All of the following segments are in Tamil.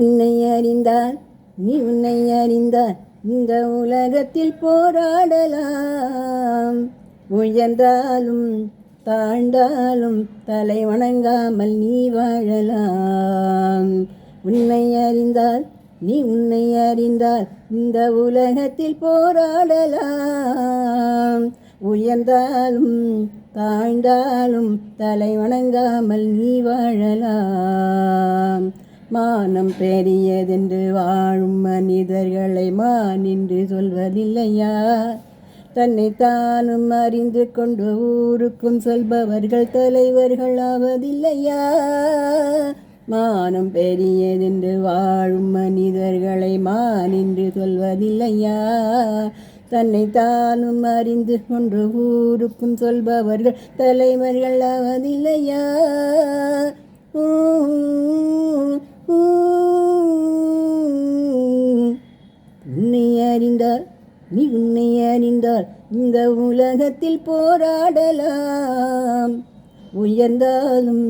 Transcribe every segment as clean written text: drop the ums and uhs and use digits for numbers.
உன்னை அறிந்தால் நீ உன்னை அறிந்தால் இந்த உலகத்தில் போராடலாம். உயர்ந்தாலும் தாழ்ந்தாலும் தலை வணங்காமல் நீ வாழலாம். உன்னை அறிந்தால் நீ உன்னை அறிந்தால் இந்த உலகத்தில் போராடலாம். உயர்ந்தாலும் தாழ்ந்தாலும் தலை வணங்காமல் நீ வாழலாம். மானம் பெரியதென்று வாழும் மனிதர்களை மான் என்று சொல்வதில்லையா? தன்னைத்தானும் அறிந்து கொண்டு ஊருக்கும் சொல்பவர்கள் தலைவர்கள் ஆவதில்லையா? மானம் பெரியதென்று வாழும் மனிதர்களை மான் என்று சொல்வதில்லையா? தன்னைத்தானும் அறிந்து கொண்டு ஊருக்கும் சொல்பவர்கள் தலைவர்கள் ஆவதில்லையா? உன்னை அறிந்தால் நீ உன்னை அறிந்தால் இந்த உலகத்தில் போராடலாம். உயர்ந்தாலும்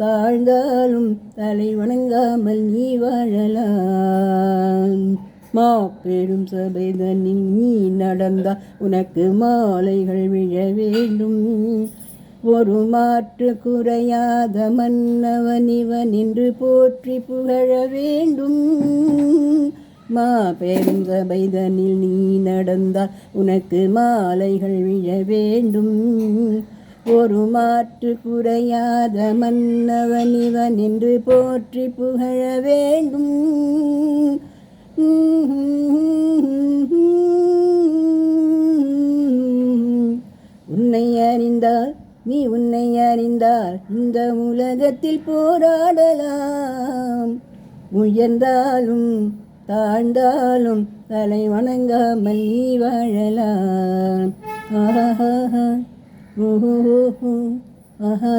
தாழ்ந்தாலும் தலை வணங்காமல் நீ வாழலாம். மாபெரும் சபைதனில் நீ நடந்தால் உனக்கு மாலைகள் விழ வேண்டும். ஒரு மாற்று குறையாத மன்னவன் இவன் என்று போற்றி புகழ வேண்டும். மாபெரும் சபைதனில் நீ நடந்தால் உனக்கு மாலைகள் விழ வேண்டும். ஒரு மாற்று குறையாத மன்னவன் இவன் என்று போற்றி புகழ வேண்டும். உன்னை அறிந்தால் நீ உன்னை அறிந்தால் இந்த உலகத்தில் போராடலாம். உயர்ந்தாலும் தாழ்ந்தாலும் தலை வணங்காமல் நீ வாழலாம். ஆஹா ஓஹோ ஆஹா